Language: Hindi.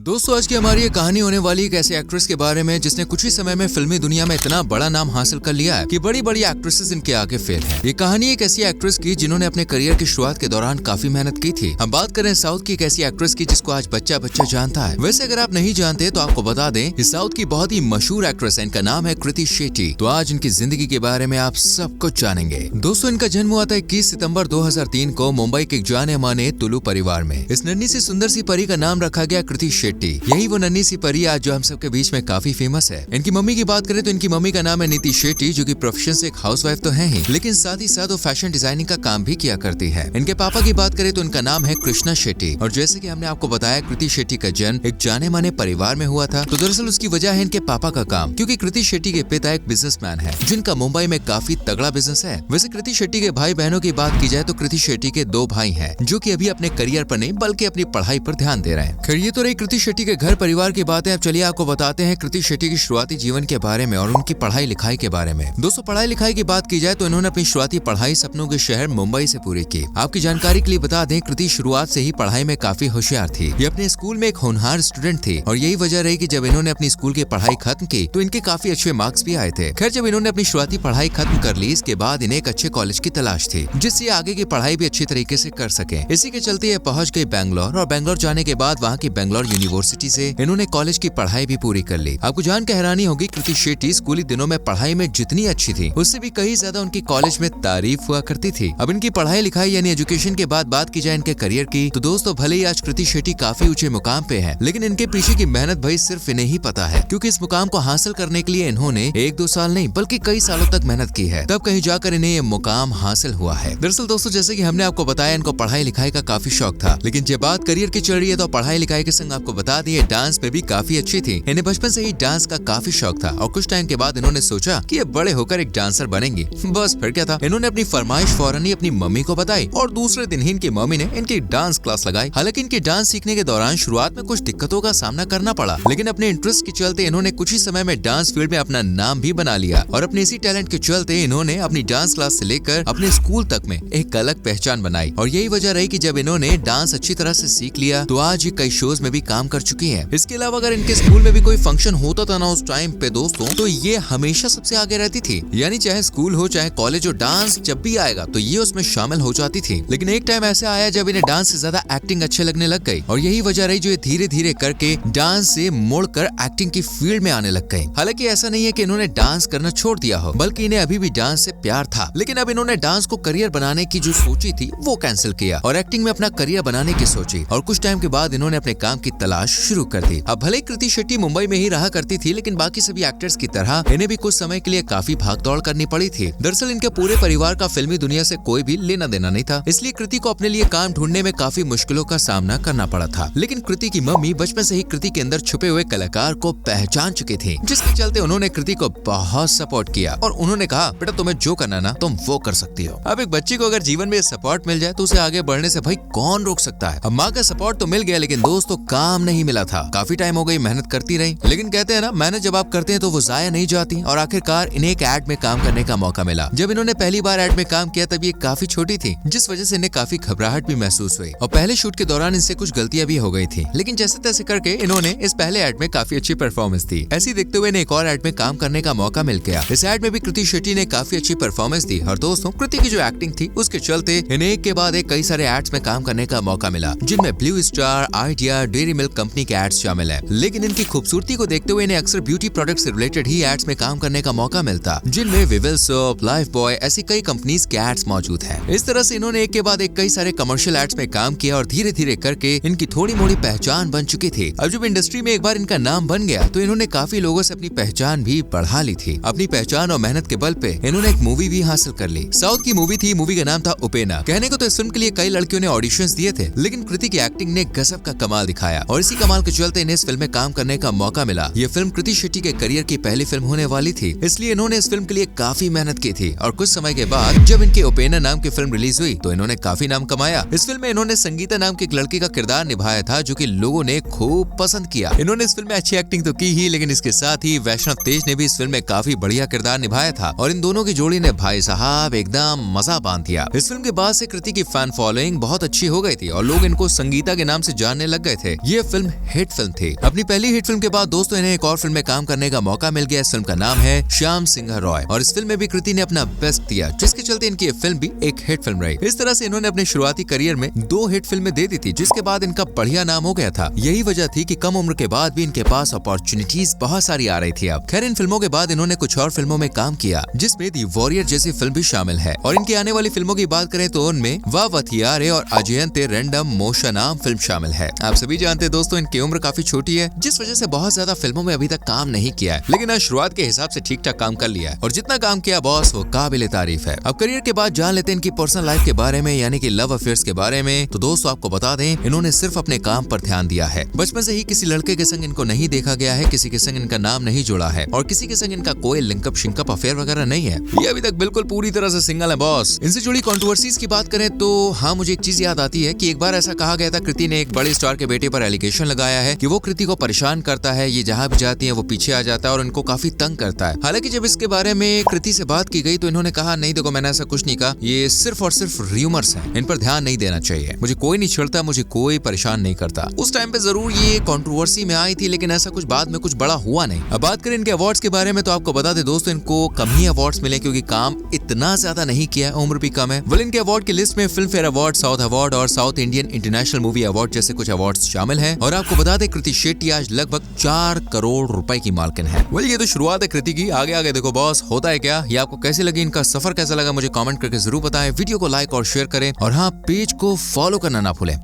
दोस्तों, आज की हमारी ये कहानी होने वाली एक ऐसी एक्ट्रेस के बारे में जिसने कुछ ही समय में फिल्मी दुनिया में इतना बड़ा नाम हासिल कर लिया है कि बड़ी बड़ी एक्ट्रेसेस इनके आगे फेल हैं। ये कहानी एक ऐसी एक्ट्रेस की जिन्होंने अपने करियर की शुरुआत के दौरान काफी मेहनत की थी। हम बात करें साउथ की एक ऐसी एक्ट्रेस की जिसको आज बच्चा बच्चा जानता है। वैसे अगर आप नहीं जानते तो आपको बता दें, इस साउथ की बहुत ही मशहूर एक्ट्रेस है, इनका नाम है कृति शेट्टी। तो आज इनकी जिंदगी के बारे में आप सब कुछ जानेंगे। दोस्तों, इनका जन्म हुआ था 21 सितंबर 2003 को मुंबई के एक जाने माने तुलु परिवार में। इस नन्ही सी सुंदर सी परी का नाम रखा गया कृति शेट्टी। यही वो नन्ही सी परी आज जो हम सबके बीच में काफी फेमस है। इनकी मम्मी की बात करें तो इनकी मम्मी का नाम है नीति शेट्टी, जो कि प्रोफेशन से एक हाउसवाइफ तो है ही, लेकिन साथ ही साथ वो फैशन डिजाइनिंग का काम भी किया करती है। इनके पापा की बात करें तो इनका नाम है कृष्णा शेट्टी। और जैसे कि हमने आपको बताया, कृति शेट्टी का जन्म एक जाने माने परिवार में हुआ था। तो दरअसल उसकी वजह है इनके पापा का काम, क्योंकि कृति शेट्टी के पिता एक बिजनेसमैन है जिनका मुंबई में काफी तगड़ा बिजनेस है। वैसे कृति शेट्टी के भाई बहनों की बात की जाए तो कृति शेट्टी के 2 भाई हैं जो कि अभी अपने करियर पर नहीं बल्कि अपनी पढ़ाई पर ध्यान दे रहे हैं। खैर, ये तो रही कृति शेट्टी के घर परिवार की बातें। अब चलिए आपको बताते हैं कृति शेट्टी की शुरुआती जीवन के बारे में और उनकी पढ़ाई लिखाई के बारे में। दोस्तों, पढ़ाई लिखाई की बात की जाए तो इन्होंने अपनी शुरुआती पढ़ाई सपनों के शहर मुंबई से पूरी की। आपकी जानकारी के लिए बता दें, कृति शुरुआत से ही पढ़ाई में काफी होशियार थी। ये अपने स्कूल में एक होनहार स्टूडेंट थी और यही वजह रही कि जब इन्होंने अपनी स्कूल की पढ़ाई खत्म की तो इनके काफी अच्छे मार्क्स भी आए थे। खैर, जब इन्होंने अपनी शुरुआती पढ़ाई खत्म कर ली, इसके बाद इन्हें एक अच्छे कॉलेज की तलाश थी जिससे आगे की पढ़ाई भी अच्छी तरीके से कर सके। इसी के चलते ये पहुंच गई बैंगलोर और बैंगलोर जाने के बाद वहाँ की बैंगलोर यूनिवर्सिटी से इन्होंने कॉलेज की पढ़ाई भी पूरी कर ली। आपको जान के हैरानी होगी, कृति शेट्टी स्कूली दिनों में पढ़ाई में जितनी अच्छी थी उससे भी कहीं ज्यादा उनकी कॉलेज में तारीफ हुआ करती थी। अब इनकी पढ़ाई लिखाई यानी एजुकेशन के बाद बात की जाए इनके करियर की, तो दोस्तों भले ही आज कृति शेट्टी काफी ऊंचे मुकाम पे है, लेकिन इनके पीछे की मेहनत भाई सिर्फ इन्हें ही पता है, क्योंकि इस मुकाम को हासिल करने के लिए इन्होंने 1-2 साल नहीं बल्कि कई सालों तक मेहनत की है, तब कहीं जाकर इन्हें ये मुकाम हासिल हुआ है। दरअसल दोस्तों, जैसे कि हमने आपको बताया, इनको पढ़ाई लिखाई का काफी शौक था, लेकिन जब बात करियर की चल रही है तो पढ़ाई लिखाई के संग आपको बता दिए डांस में भी काफी अच्छी थी। इन्हें बचपन से ही डांस का काफी शौक था और कुछ टाइम के बाद इन्होंने सोचा कि ये बड़े होकर एक डांसर बनेंगी। बस फिर क्या था, इन्होंने अपनी फरमाइश फौरन ही अपनी मम्मी को बताई और दूसरे दिन ही इनकी मम्मी ने इनकी डांस क्लास लगाई। हालांकि इनके डांस सीखने के दौरान शुरुआत में कुछ दिक्कतों का सामना करना पड़ा, लेकिन अपने इंटरेस्ट के चलते इन्होंने कुछ ही समय में डांस फील्ड में अपना नाम भी बना लिया और अपने इसी टैलेंट के चलते इन्होंने अपनी डांस क्लास से लेकर अपने स्कूल तक में एक अलग पहचान बनाई। और यही वजह रही कि जब इन्होंने डांस अच्छी तरह से सीख लिया तो आज ये कई शोज में भी काम कर चुकी है। इसके अलावा अगर इनके स्कूल में भी कोई फंक्शन होता था ना उस टाइम पे दोस्तों, तो ये हमेशा सबसे आगे रहती थी। यानी चाहे स्कूल हो चाहे कॉलेज हो, डांस जब भी आएगा तो ये उसमें शामिल हो जाती थी। लेकिन एक टाइम ऐसा आया जब इन्हें डांस से ज्यादा एक्टिंग अच्छे लगने लग गई और यही वजह रही जो ये धीरे धीरे करके डांस से मुड़कर एक्टिंग की फील्ड में आने लग गई। हालांकि ऐसा नहीं है कि इन्होंने डांस करना छोड़ दिया हो, बल्कि इन्हें अभी भी डांस से प्यार था, लेकिन अब इन्होंने डांस को करियर बनाने की जो सोची थी वो कैंसिल किया और एक्टिंग में अपना करियर बनाने की सोची। और कुछ टाइम के बाद इन्होंने अपने काम की तलाश शुरू कर दी। अब भले कृति शेट्टी मुंबई में ही रहा करती थी, लेकिन बाकी सभी एक्टर्स की तरह इन्हें भी कुछ समय के लिए काफी भागदौड़ करनी पड़ी थी। दरअसल इनके पूरे परिवार का फिल्मी दुनिया से कोई भी लेना देना नहीं था, इसलिए कृति को अपने लिए काम ढूंढने में काफी मुश्किलों का सामना करना पड़ा था। लेकिन कृति की मम्मी बचपन से ही कृति के अंदर छुपे हुए कलाकार को पहचान चुकी थी, जिसके चलते उन्होंने कृति को बहुत सपोर्ट किया और उन्होंने कहा, बेटा तुम्हें जो करना ना तुम वो कर सकती हो। अब एक बच्ची को अगर जीवन में सपोर्ट मिल जाए तो उसे आगे बढ़ने से भाई कौन रोक सकता है। अब माँ का सपोर्ट तो मिल गया, लेकिन दोस्तों काम नहीं मिला था। काफी टाइम हो गई, मेहनत करती रही, लेकिन कहते हैं ना, मेहनत जब आप करते हैं तो वो जाया नहीं जाती। और आखिरकार इन्हें एक एड में काम करने का मौका मिला। जब इन्होंने पहली बार एड में काम किया तब ये काफी छोटी थी, जिस वजह से इन्हें काफी घबराहट भी महसूस हुई और पहले शूट के दौरान इनसे कुछ गलतियां भी हो गई थी, लेकिन जैसे तैसे करके इन्होंने इस पहले एड में काफी अच्छी परफॉर्मेंस दी। ऐसी देखते हुए इन्हें एक और एड में काम करने का मौका मिल गया। इस एड में भी कृति शेट्टी ने काफी अच्छी परफॉर्मेंस दी और दोस्तों कृति की जो एक्टिंग थी उसके चलते इन्हें एक के बाद एक कई सारे एड्स में काम करने का मौका मिला, जिनमें blue star, idea, dairy milk company के एड्स शामिल है। लेकिन इनकी खूबसूरती को देखते हुए इन्हें अक्सर ब्यूटी प्रोडक्ट से रिलेटेड ही एड्स में काम करने का मौका मिलता, जिनमें विविल सोप, लाइफ बॉय ऐसी कई कंपनीज के एड्स मौजूद हैं। इस तरह से इन्होंने एक के बाद एक कई सारे कमर्शियल एड्स में काम किया और धीरे धीरे करके इनकी थोड़ी मोड़ी पहचान बन चुकी थी। अब जब इंडस्ट्री में एक बार इनका नाम बन गया तो इन्होंने काफी लोगों से अपनी पहचान भी बढ़ा ली थी। अपनी पहचान और मेहनत के बल पे इन्होंने एक मूवी भी हासिल कर ली। साउथ की मूवी थी, मूवी का नाम था उपेना। कहने को तो इस फिल्म के लिए कई लड़कियों ने ऑडिशंस दिए थे, लेकिन कृति की एक्टिंग ने गजब का कमाल दिखाया और इसी कमाल के चलते इन्हें इस फिल्म में काम करने का मौका मिला। ये फिल्म कृति शेट्टी के करियर की पहली फिल्म होने वाली थी, इसलिए इन्होंने इस फिल्म के लिए काफी मेहनत की थी। और कुछ समय के बाद जब इनकी उपेना नाम की फिल्म रिलीज हुई तो इन्होंने काफी नाम कमाया। इस फिल्म में इन्होंने संगीता नाम की एक लड़की का किरदार निभाया था, जो कि लोगों ने खूब पसंद किया। इन्होंने इस फिल्म में अच्छी एक्टिंग तो की ही, लेकिन इसके साथ ही वैष्णव तेज ने भी इस फिल्म में काफी बढ़िया किरदार निभाया था और इन दोनों की जोड़ी ने भाई साहब एकदम मजा बांध दिया। इस फिल्म के बाद से कृति की फैन फॉलोइंग बहुत अच्छी हो गई थी और लोग इनको संगीता के नाम से जानने लग गए थे। ये फिल्म फिल्म हिट फिल्म थी। अपनी पहली हिट फिल्म के बाद दोस्तों इन्हें एक और फिल्म में काम करने का मौका मिल गया। इस फिल्म का नाम है श्याम सिंह रॉय और इस फिल्म में भी कृति ने अपना बेस्ट दिया, जिसके चलते इनकी ये फिल्म भी एक हिट फिल्म रही। इस तरह से इन्होंने अपने शुरुआती करियर में 2 हिट फिल्में दे दी थी, जिसके बाद इनका बढ़िया नाम हो गया था। यही वजह थी कि कम उम्र के बाद भी इनके पास अपॉर्चुनिटीज बहुत सारी आ रही थी। अब खैर इन फिल्मों के बाद इन्होंने कुछ और फिल्मों में काम किया, जिसमें दी वॉरियर जैसी फिल्म भी शामिल है। और इनकी आने वाली फिल्मों की बात करें तो उनमें वावथियारे और अजयंते रैंडम मोशन नाम फिल्म शामिल है। आप सभी जानते हैं दोस्तों इनकी उम्र काफी छोटी है, जिस वजह से बहुत ज्यादा फिल्मों में अभी तक काम नहीं किया है, लेकिन आज शुरुआत के हिसाब से ठीक ठाक काम कर लिया है और जितना काम किया बॉस वो काबिल तारीफ है। अब करियर के बाद जान लेते हैं इनकी पर्सनल लाइफ के बारे में, यानी कि लव अफेयर्स के बारे में। तो दोस्तों आपको बता दें इन्होंने सिर्फ अपने काम पर ध्यान दिया है। बचपन से ही किसी लड़के के संग इनको नहीं देखा गया है, किसी के संग इनका नाम नहीं जुड़ा है और किसी के संग इनका कोई लिंकअप शिंकअप अफेयर वगैरह नहीं है। ये अभी तक बिल्कुल पूरी तरह से सिंगल है बॉस। इनसे जुड़ी कंट्रोवर्सीज की बात करें तो हाँ, मुझे एक चीज याद आती है कि एक बार ऐसा कहा गया था, कृति ने एक बड़े स्टार के बेटे पर एलिगेशन लगाया है कि वो कृति को परेशान करता है, ये जहाँ भी जाती है वो पीछे आ जाता है और इनको काफी तंग करता है। हालांकि जब इसके बारे में कृति से बात की गई तो इन्होंने कहा नहीं देखो मैंने ऐसा कुछ नहीं कहा, ये सिर्फ और सिर्फ र्यूमर्स हैं, इन पर ध्यान नहीं देना चाहिए, मुझे कोई नहीं छेड़ता, मुझे कोई परेशान नहीं करता। उस टाइम पे जरूर ये कंट्रोवर्सी में आई थी, लेकिन ऐसा कुछ बाद में कुछ बड़ा हुआ नहीं। अब बात करें इनके अवार्ड्स के बारे में तो आपको बता दें दोस्तों इनको कम ही अवार्ड्स मिले, क्योंकि काम इतना ज्यादा नहीं किया है, उम्र भी कम है। वेल इनके अवार्ड की लिस्ट में Filmfare award, south award और south Indian international movie award जैसे कुछ अवार्ड्स शामिल हैं। और आपको बता दें कृति शेट्टी आज लगभग 4 करोड़ रुपए की मालकिन है। वेल ये तो शुरुआत है कृति की, आगे आगे देखो बॉस होता है क्या। ये आपको कैसी लगी, इनका सफर कैसा लगा, मुझे कमेंट करके जरूर बताएं। वीडियो को लाइक और शेयर करें और हाँ, पेज को फॉलो करना ना भूलें।